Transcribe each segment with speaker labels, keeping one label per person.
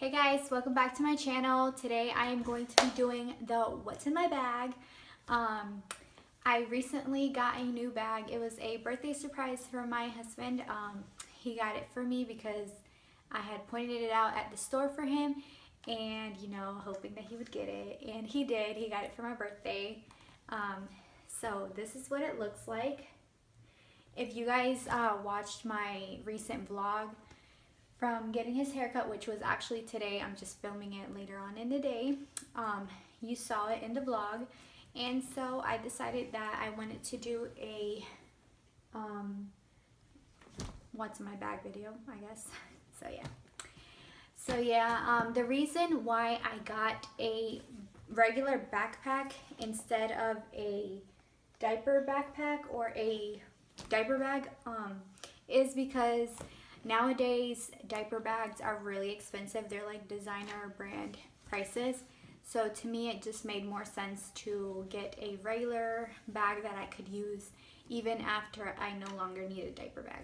Speaker 1: Hey guys, welcome back to my channel. Today I am going to be doing the what's in my bag. I recently got a new bag. It was a birthday surprise for my husband. He got it for me because I had pointed it out at the store for him and hoping that he would get it, and he did. He got it for my birthday. So this is what it looks like. If you guys watched my recent vlog from getting his haircut, which was actually today, I'm just filming it later on in the day, you saw it in the vlog, and so I decided that I wanted to do a what's in my bag video, I guess. So yeah, the reason why I got a regular backpack instead of a diaper backpack or a diaper bag is because nowadays diaper bags are really expensive. They're like designer brand prices. So to me it just made more sense to get a regular bag that I could use even after I no longer need a diaper bag.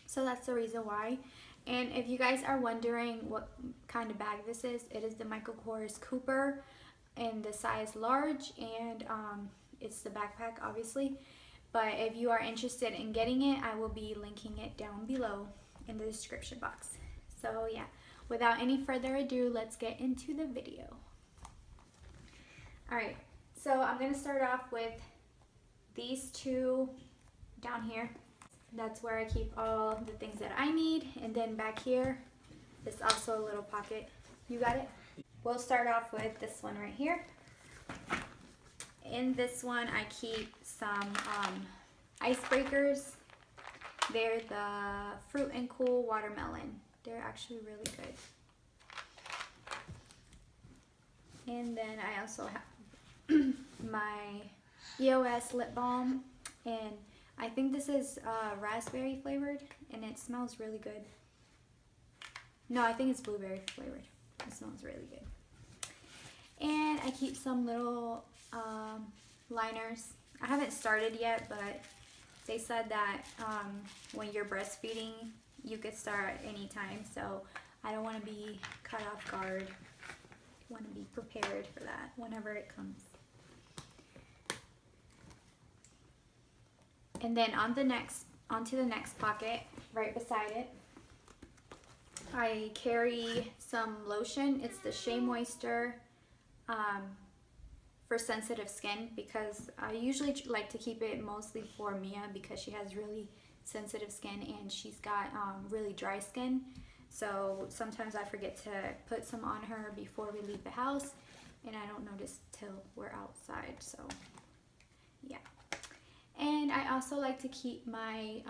Speaker 1: So that's the reason why. And if you guys are wondering what kind of bag this is, it is the Michael Kors Cooper in the size large, and it's the backpack obviously. But if you are interested in getting it, I will be linking it down below in the description box. So yeah, without any further ado, let's get into the video. Alright, so I'm going to start off with these two down here. That's where I keep all the things that I need. And then back here is also a little pocket. You got it? We'll start off with this one right here. In this one I keep some icebreakers. They're the Fruit and Cool Watermelon. They're actually really good. And then I also have my EOS lip balm, and I think this is raspberry flavored, and it smells really good. No, I think it's blueberry flavored. It smells really good. And I keep some little liners. I haven't started yet, but they said that when you're breastfeeding you could start anytime, so I don't want to be caught off guard. I want to be prepared for that whenever it comes. And then onto the next pocket right beside it, I carry some lotion. It's the Shea Moisture for sensitive skin, because I usually like to keep it mostly for Mia because she has really sensitive skin and she's got really dry skin. So sometimes I forget to put some on her before we leave the house, and I don't notice till we're outside. So yeah. And I also like to keep my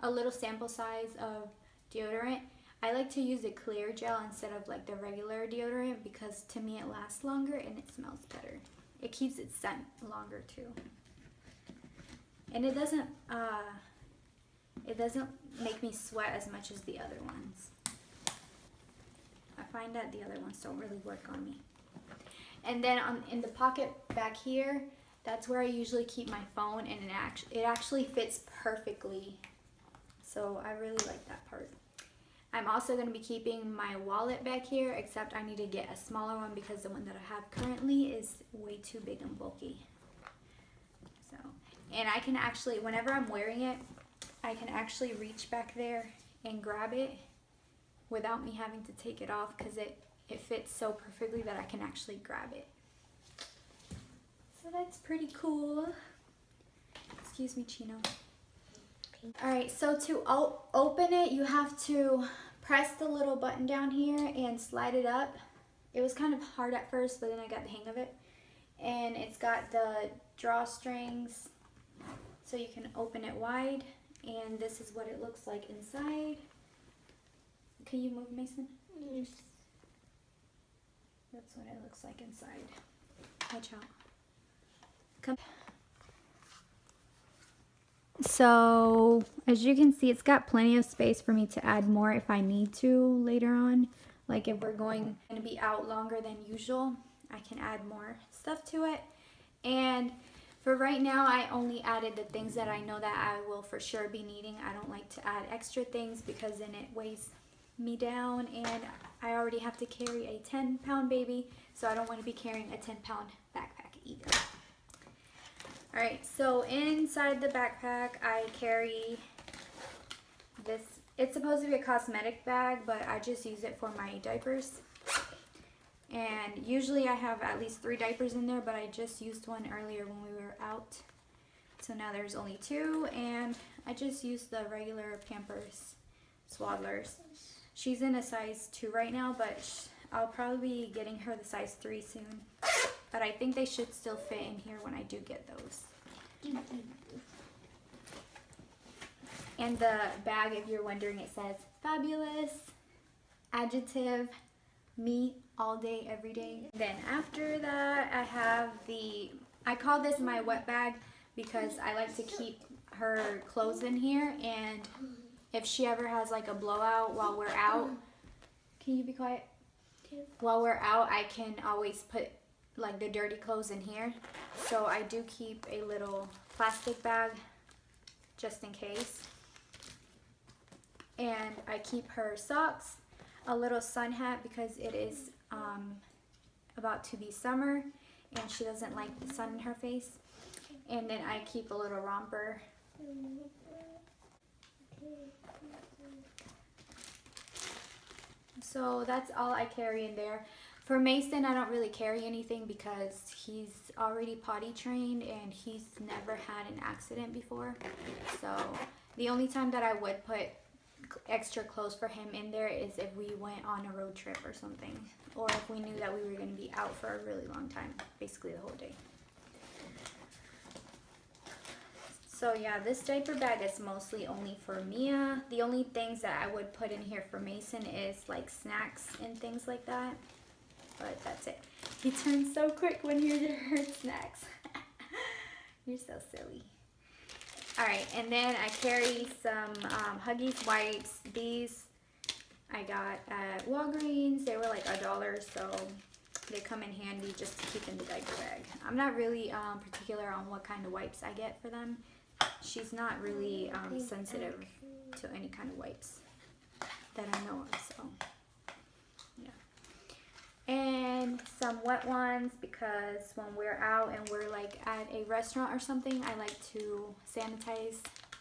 Speaker 1: a little sample size of deodorant. I like to use the clear gel instead of like the regular deodorant because to me it lasts longer and it smells better. It keeps its scent longer too. And it doesn't make me sweat as much as the other ones. I find that the other ones don't really work on me. And then in the pocket back here, that's where I usually keep my phone, and it actually fits perfectly. So I really like that part. I'm also going to be keeping my wallet back here, except I need to get a smaller one because the one that I have currently is way too big and bulky. So, and I can actually, whenever I'm wearing it, I can actually reach back there and grab it without me having to take it off because it fits so perfectly that I can actually grab it. So that's pretty cool. Excuse me, Chino. Alright, so to open it, you have to press the little button down here and slide it up. It was kind of hard at first, but then I got the hang of it. And it's got the drawstrings, so you can open it wide. And this is what it looks like inside. Can you move, Mason? Yes. That's what it looks like inside. Watch out. Come. So as you can see, it's got plenty of space for me to add more if I need to later on. Like if we're going to be out longer than usual, I can add more stuff to it. And for right now, I only added the things that I know that I will for sure be needing. I don't like to add extra things because then it weighs me down, and I already already have to carry a 10-pound baby, so I don't want to be carrying a 10-pound backpack either. Alright, so inside the backpack I carry this. It's supposed to be a cosmetic bag, but I just use it for my diapers. And usually I have at least 3 diapers in there, but I just used one earlier when we were out. So now there's only 2, and I just used the regular Pampers Swaddlers. She's in a size 2 right now, but I'll probably be getting her the size 3 soon. But I think they should still fit in here when I do get those. And the bag, if you're wondering, it says fabulous, adjective, me all day, every day. Then after that, I have I call this my wet bag because I like to keep her clothes in here, and if she ever has like a blowout while we're out, can you be quiet? While we're out, I can always put like the dirty clothes in here. So I do keep a little plastic bag just in case. And I keep her socks, a little sun hat because it is about to be summer and she doesn't like the sun in her face. And then I keep a little romper. So that's all I carry in there. For Mason, I don't really carry anything because he's already potty trained and he's never had an accident before. So the only time that I would put extra clothes for him in there is if we went on a road trip or something, or if we knew that we were going to be out for a really long time, basically the whole day. So yeah, this diaper bag is mostly only for Mia. The only things that I would put in here for Mason is like snacks and things like that, but that's it. He turns so quick when you heard snacks. You're so silly. Alright, and then I carry some Huggies wipes. These I got at Walgreens. They were like $1, so they come in handy just to keep in the diaper bag. I'm not really particular on what kind of wipes I get for them. She's not really sensitive to any kind of wipes that I know of, so yeah. And some wet ones because when we're out and we're like at a restaurant or something, I like to sanitize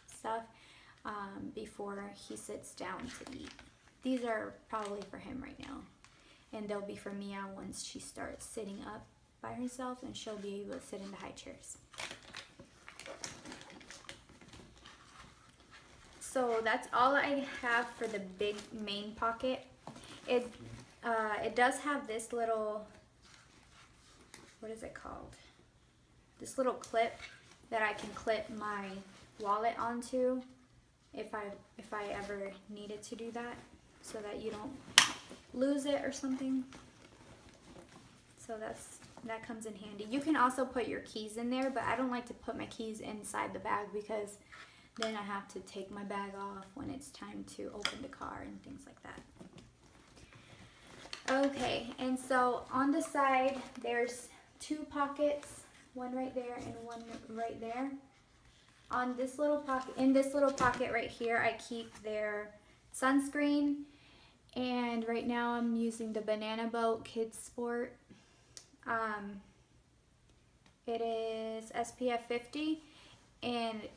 Speaker 1: stuff before he sits down to eat. These are probably for him right now, and they'll be for Mia once she starts sitting up by herself and she'll be able to sit in the high chairs. So that's all I have for the big main pocket. It does have this little, what is it called? This little clip that I can clip my wallet onto if I ever needed to do that, so that you don't lose it or something. So that comes in handy. You can also put your keys in there, but I don't like to put my keys inside the bag because then I have to take my bag off when it's time to open the car and things like that. Okay, and so on the side there's 2 pockets, one right there and one right there. On this little pocket, in this little pocket right here, I keep their sunscreen, and right now I'm using the Banana Boat Kids Sport. It is SPF 50, and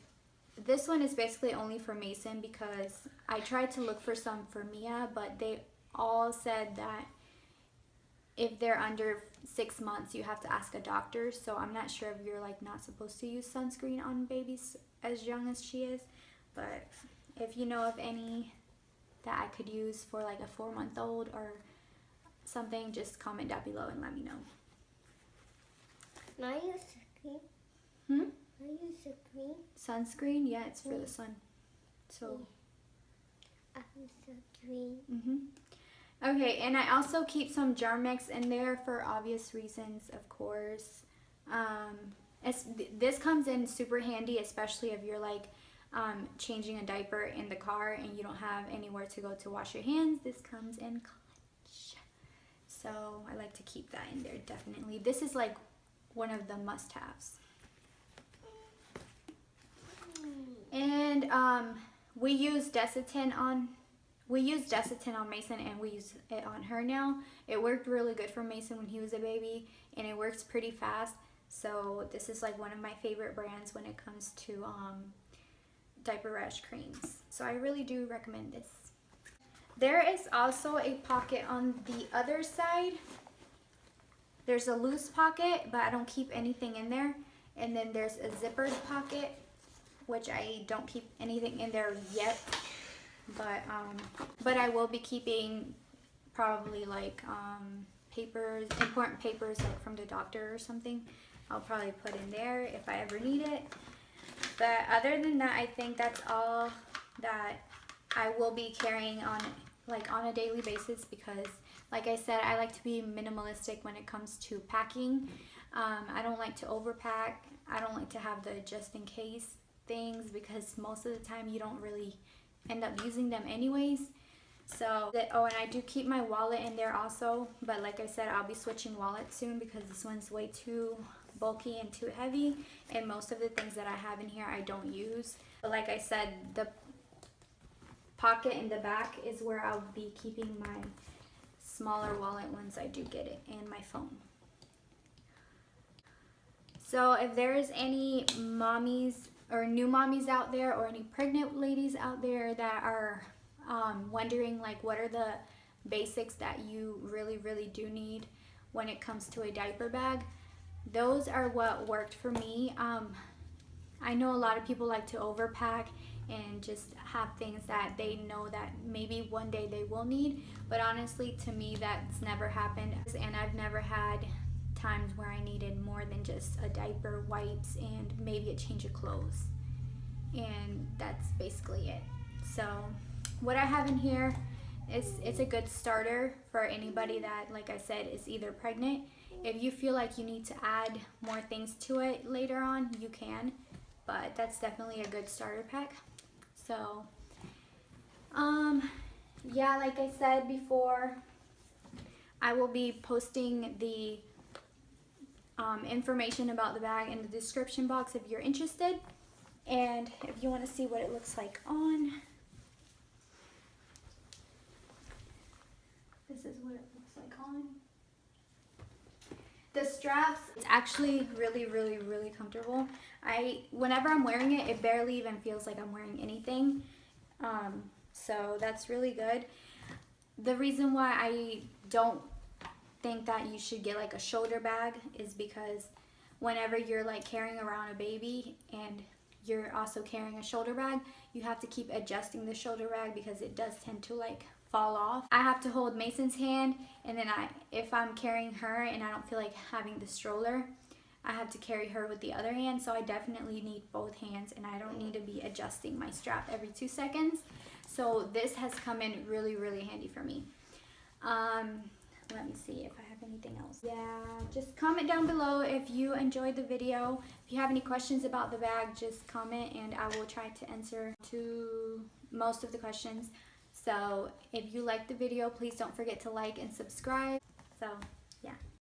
Speaker 1: this one is basically only for Mason because I tried to look for some for Mia, but they all said that if they're under 6 months, you have to ask a doctor. So I'm not sure if you're like not supposed to use sunscreen on babies as young as she is. But if you know of any that I could use for like a 4-month-old or something, just comment down below and let me know.
Speaker 2: Can I use sunscreen?
Speaker 1: Hmm?
Speaker 2: Can I use sunscreen?
Speaker 1: Sunscreen? Yeah, it's for the sun. So.
Speaker 2: I use sunscreen.
Speaker 1: Okay, and I also keep some Jarmix in there for obvious reasons, of course. This comes in super handy, especially if you're like changing a diaper in the car and you don't have anywhere to go to wash your hands. This comes in clutch. So I like to keep that in there, definitely. This is like one of the must-haves. And we use Desitin We used Desitin on Mason and we use it on her now. It worked really good for Mason when he was a baby, and it works pretty fast. So this is like one of my favorite brands when it comes to diaper rash creams. So I really do recommend this. There is also a pocket on the other side. There's a loose pocket, but I don't keep anything in there. And then there's a zippered pocket, which I don't keep anything in there yet. But I will be keeping probably like papers, important papers like from the doctor or something. I'll probably put in there if I ever need it. But other than that, I think that's all that I will be carrying on a daily basis, because like I said, I like to be minimalistic when it comes to packing. I don't like to overpack. I don't like to have the just in case things, because most of the time you don't really end up using them anyways. So, oh, and I do keep my wallet in there also, but like I said, I'll be switching wallets soon because this one's way too bulky and too heavy, and most of the things that I have in here I don't use. But like I said, the pocket in the back is where I'll be keeping my smaller wallet once I do get it, and my phone. So if there's any mommies or new mommies out there, or any pregnant ladies out there that are wondering like what are the basics that you really do need when it comes to a diaper bag, those are what worked for me. I know a lot of people like to overpack and just have things that they know that maybe one day they will need, but honestly to me that's never happened, and I've never had times where I needed more than just a diaper, wipes, and maybe a change of clothes, and that's basically it. So what I have in here is, it's a good starter for anybody that, like I said, is either pregnant. If you feel like you need to add more things to it later on, you can, but that's definitely a good starter pack. So yeah, like I said before, I will be posting the information about the bag in the description box if you're interested, and if you want to see what it looks like on, this is what it looks like on. The straps, it's actually really comfortable. Whenever I'm wearing it, it barely even feels like I'm wearing anything. So that's really good. The reason why I don't think that you should get like a shoulder bag is because whenever you're like carrying around a baby and you're also carrying a shoulder bag, you have to keep adjusting the shoulder bag because it does tend to like fall off. I have to hold Mason's hand, and then if I'm carrying her and I don't feel like having the stroller, I have to carry her with the other hand. So I definitely need both hands, and I don't need to be adjusting my strap every 2 seconds. So this has come in really handy for me. Let me see if I have anything else. Yeah, just comment down below if you enjoyed the video. If you have any questions about the bag, just comment and I will try to answer to most of the questions. So if you liked the video, please don't forget to like and subscribe. So yeah.